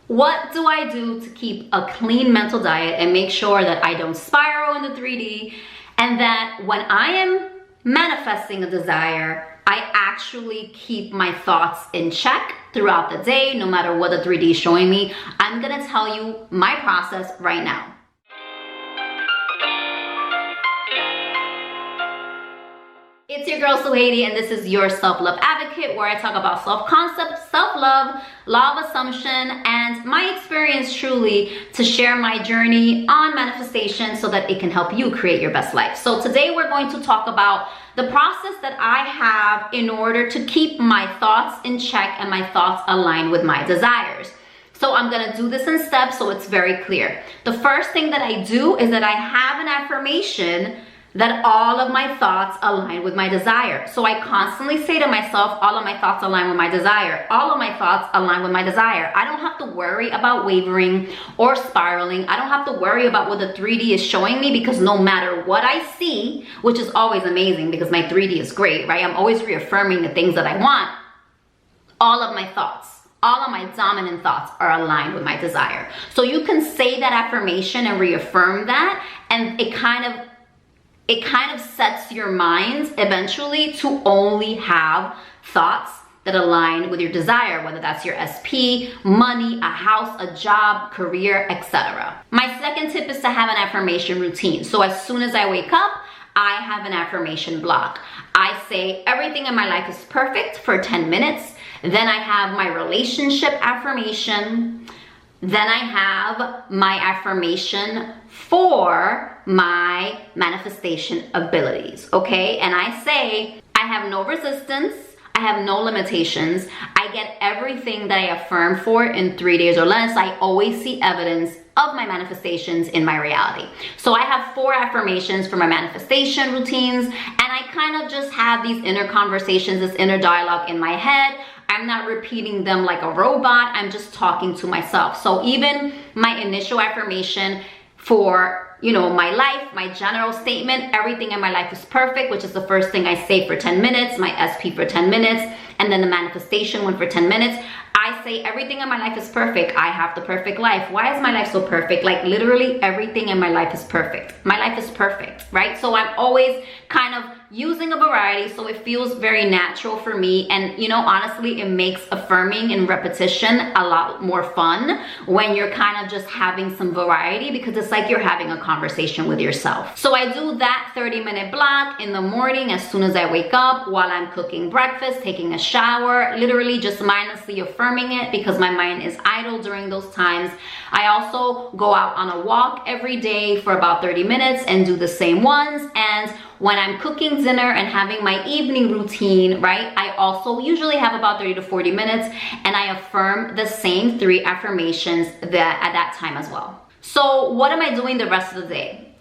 What do I do to keep a clean mental diet and make sure that I don't spiral into 3D, and that when I am manifesting a desire, I actually keep my thoughts in check throughout the day, no matter what the 3D is showing me? I'm gonna tell you my process right now. It's your girl Suhaiti, and this is your self-love advocate, where I talk about self-concept, self-love, law of assumption, and my experience truly to share my journey on manifestation so that it can help you create your best life. So today we're going to talk about the process that I have in order to keep my thoughts in check and my thoughts aligned with my desires. So I'm gonna do this in steps so it's very clear. The first thing that I do is that I have an affirmation that all of my thoughts align with my desire. So I constantly say to myself, all of my thoughts align with my desire. All of my thoughts align with my desire. I don't have to worry about wavering or spiraling. I don't have to worry about what the 3D is showing me, because no matter what I see, which is always amazing because my 3D is great, right? I'm always reaffirming the things that I want. All of my thoughts, all of my dominant thoughts are aligned with my desire. So you can say that affirmation and reaffirm that, and it kind of sets your mind eventually to only have thoughts that align with your desire, whether that's your SP, money, a house, a job, career, etc. My second tip is to have an affirmation routine. So as soon as I wake up, I have an affirmation block. I say everything in my life is perfect for 10 minutes. Then I have my relationship affirmation. Then I have my affirmation for my manifestation abilities, okay? And I say, I have no resistance, I have no limitations, I get everything that I affirm for in 3 days or less. I always see evidence of my manifestations in my reality. So I have 4 affirmations for my manifestation routines, and I kind of just have these inner conversations, this inner dialogue in my head. I'm not repeating them like a robot, I'm just talking to myself. So even my initial affirmation for, my life, my general statement, everything in my life is perfect, which is the first thing I say for 10 minutes, my SP for 10 minutes, and then the manifestation one for 10 minutes. I say everything in my life is perfect. I have the perfect life. Why is my life so perfect? Like literally everything in my life is perfect. My life is perfect, right? So I'm always kind of using a variety, so it feels very natural for me. And honestly, it makes affirming and repetition a lot more fun when you're kind of just having some variety, because it's like you're having a conversation with yourself. So I do that 30-minute block in the morning as soon as I wake up, while I'm cooking breakfast, taking a shower, literally just mindlessly affirming it because my mind is idle during those times. I also go out on a walk every day for about 30 minutes and do the same ones. And when I'm cooking dinner and having my evening routine, right, I also usually have about 30 to 40 minutes, and I affirm the same 3 affirmations at that time as well. So what am I doing the rest of the day?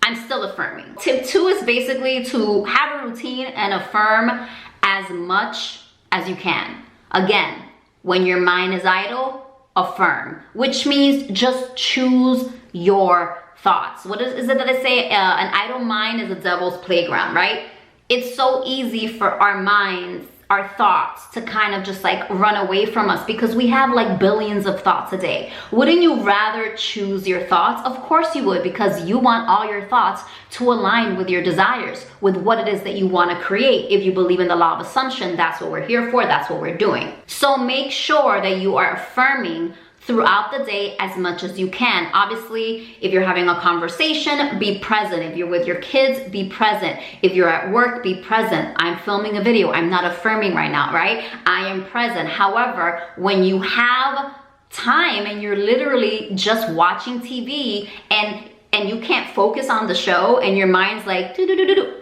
I'm still affirming. Tip 2 is basically to have a routine and affirm as much as you can. Again, when your mind is idle, affirm, which means just choose your thoughts. What is it that I say? An idle mind is a devil's playground, right? It's so easy for our minds, our thoughts, to kind of just like run away from us because we have like billions of thoughts a day. Wouldn't you rather choose your thoughts? Of course you would, because you want all your thoughts to align with your desires, with what it is that you want to create. If you believe in the law of assumption, that's what we're here for, that's what we're doing. So make sure that you are affirming throughout the day as much as you can. Obviously, if you're having a conversation, be present. If you're with your kids, be present. If you're at work, be present. I'm filming a video. I'm not affirming right now, right? I am present. However, when you have time and you're literally just watching TV and you can't focus on the show and your mind's like, do-do-do-do-do.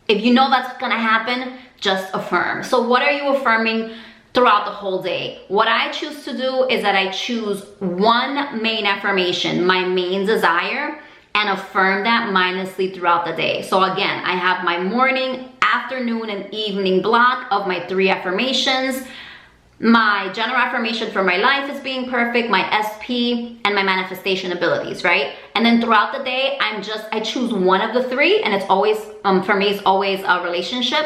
If you know that's gonna happen, just affirm. So what are you affirming throughout the whole day? What I choose to do is that I choose one main affirmation, my main desire, and affirm that mindlessly throughout the day. So again, I have my morning, afternoon, and evening block of my 3 affirmations. My general affirmation for my life is being perfect, my SP, and my manifestation abilities, right? And then throughout the day, I choose one of the 3, and it's always, for me, it's always a relationship.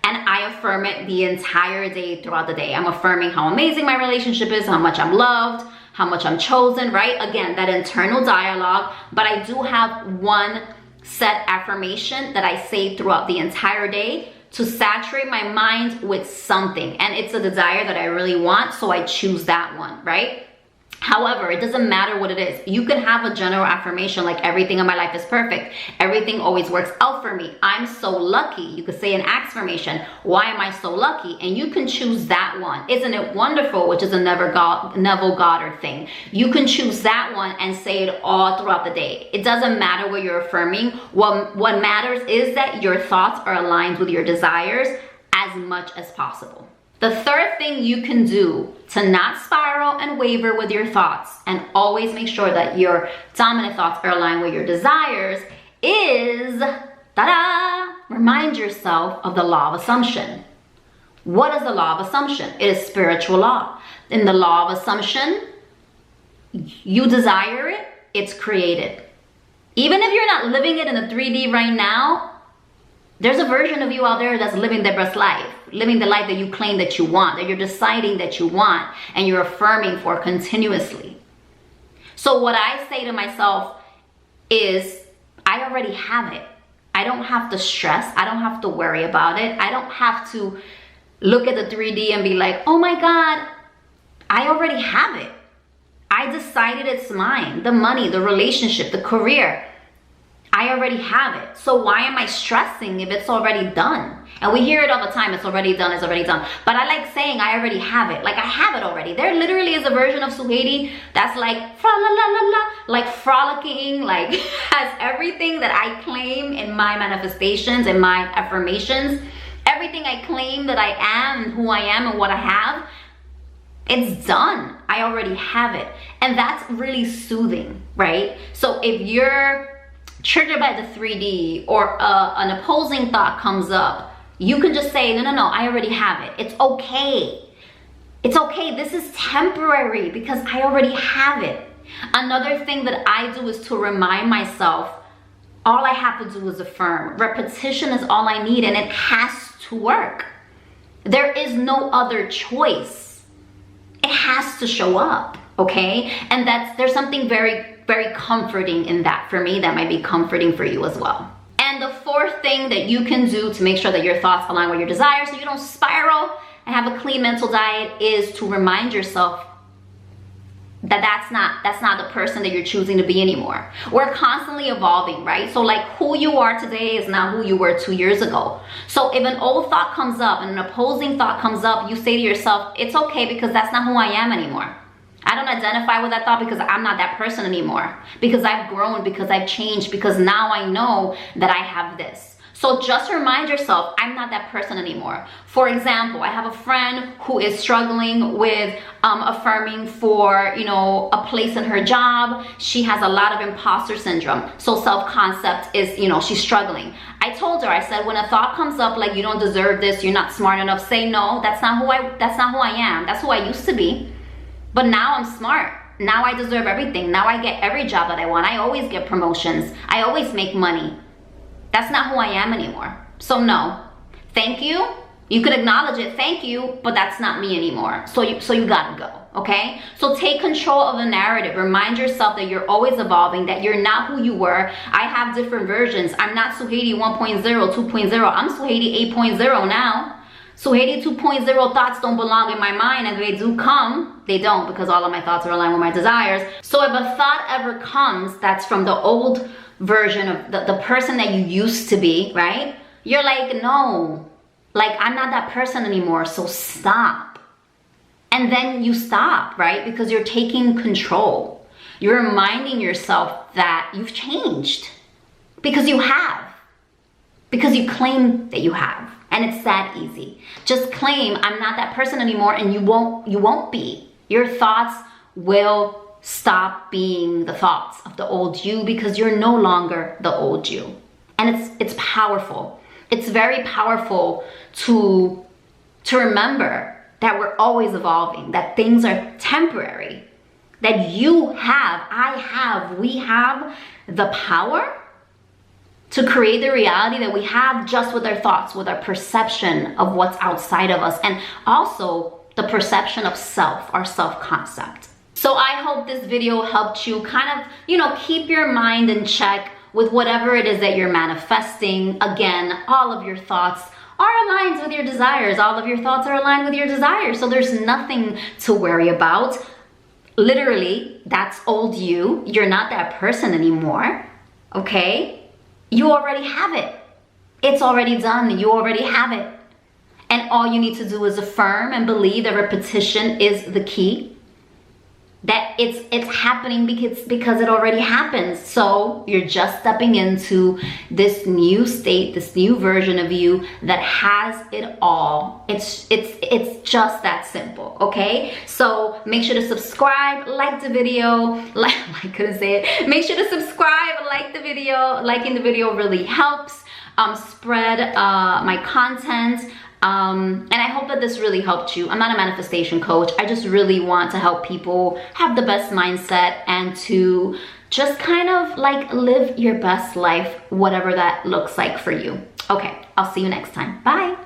And I affirm it the entire day throughout the day. I'm affirming how amazing my relationship is, how much I'm loved, how much I'm chosen, right? Again, that internal dialogue. But I do have one set affirmation that I say throughout the entire day to saturate my mind with something. And it's a desire that I really want, so I choose that one, right? However, it doesn't matter what it is. You can have a general affirmation like everything in my life is perfect. Everything always works out for me. I'm so lucky. You could say an affirmation. Why am I so lucky? And you can choose that one. Isn't it wonderful? Which is a Neville Goddard thing. You can choose that one and say it all throughout the day. It doesn't matter what you're affirming. What matters is that your thoughts are aligned with your desires as much as possible. The third thing you can do to not spiral and waver with your thoughts and always make sure that your dominant thoughts are aligned with your desires is, remind yourself of the law of assumption. What is the law of assumption? It is spiritual law. In the law of assumption, you desire it, it's created. Even if you're not living it in the 3D right now, there's a version of you out there that's living their best life, living the life that you claim that you want, that you're deciding that you want, and you're affirming for continuously. So what I say to myself is, I already have it. I don't have to stress. I don't have to worry about it. I don't have to look at the 3D and be like, oh my God, I already have it. I decided it's mine. The money, the relationship, the career. I already have it. So why am I stressing if it's already done? And we hear it all the time. It's already done. It's already done. But I like saying I already have it. Like I have it already. There literally is a version of Suhaiti that's like fra la la la la, like frolicking, like has everything that I claim in my manifestations and my affirmations. Everything I claim that I am and who I am and what I have, it's done. I already have it. And that's really soothing, right? So if you're triggered by the 3D or an opposing thought comes up, you can just say, no, I already have it. It's okay. It's okay. This is temporary because I already have it. Another thing that I do is to remind myself, all I have to do is affirm. Repetition is all I need, and it has to work. There is no other choice. It has to show up, okay? And there's something very comforting in that for me that might be comforting for you as well. And the fourth thing that you can do to make sure that your thoughts align with your desires so you don't spiral and have a clean mental diet is to remind yourself that that's not the person that you're choosing to be anymore. We're constantly evolving, right? So like who you are today is not who you were 2 years ago. So if an old thought comes up and an opposing thought comes up, you say to yourself, it's okay because that's not who I am anymore. I don't identify with that thought because I'm not that person anymore. Because I've grown, because I've changed, because now I know that I have this. So just remind yourself, I'm not that person anymore. For example, I have a friend who is struggling with affirming for, a place in her job. She has a lot of imposter syndrome. So self-concept is, she's struggling. I told her, I said, when a thought comes up like you don't deserve this, you're not smart enough, say no, that's not who I am. That's who I used to be. But now I'm smart. Now I deserve everything. Now I get every job that I want. I always get promotions. I always make money. That's not who I am anymore. So no, thank you. You could acknowledge it, thank you, but that's not me anymore. So you gotta go, okay? So take control of the narrative. Remind yourself that you're always evolving, that you're not who you were. I have different versions. I'm not Suhaiti 1.0, 2.0. I'm Suhaiti 8.0 now. Suhaiti 2.0 thoughts don't belong in my mind, and they do come. They don't, because all of my thoughts are aligned with my desires. So if a thought ever comes that's from the old version of the person that you used to be, right? You're like, no, like I'm not that person anymore, so stop. And then you stop, right? Because you're taking control. You're reminding yourself that you've changed. Because you have. Because you claim that you have. And it's that easy. Just claim I'm not that person anymore, and you won't be. Your thoughts will stop being the thoughts of the old you because you're no longer the old you. And it's powerful. It's very powerful to remember that we're always evolving, that things are temporary, that you have, I have, we have the power to create the reality that we have just with our thoughts, with our perception of what's outside of us, and also the perception of self, our self-concept. So I hope this video helped you kind of, you know, keep your mind in check with whatever it is that you're manifesting. Again, all of your thoughts are aligned with your desires. All of your thoughts are aligned with your desires. So there's nothing to worry about. Literally, that's old you. You're not that person anymore, okay? You already have it. It's already done. You already have it. And all you need to do is affirm and believe that repetition is the key. That it's happening because it already happens. So you're just stepping into this new state, this new version of you that has it all. It's just that simple, okay? So make sure to subscribe, like the video, I couldn't say it. Make sure to subscribe, like the video. Liking the video really helps spread my content. And I hope that this really helped you. I'm not a manifestation coach. I just really want to help people have the best mindset and to just kind of like live your best life, whatever that looks like for you. Okay, I'll see you next time. Bye.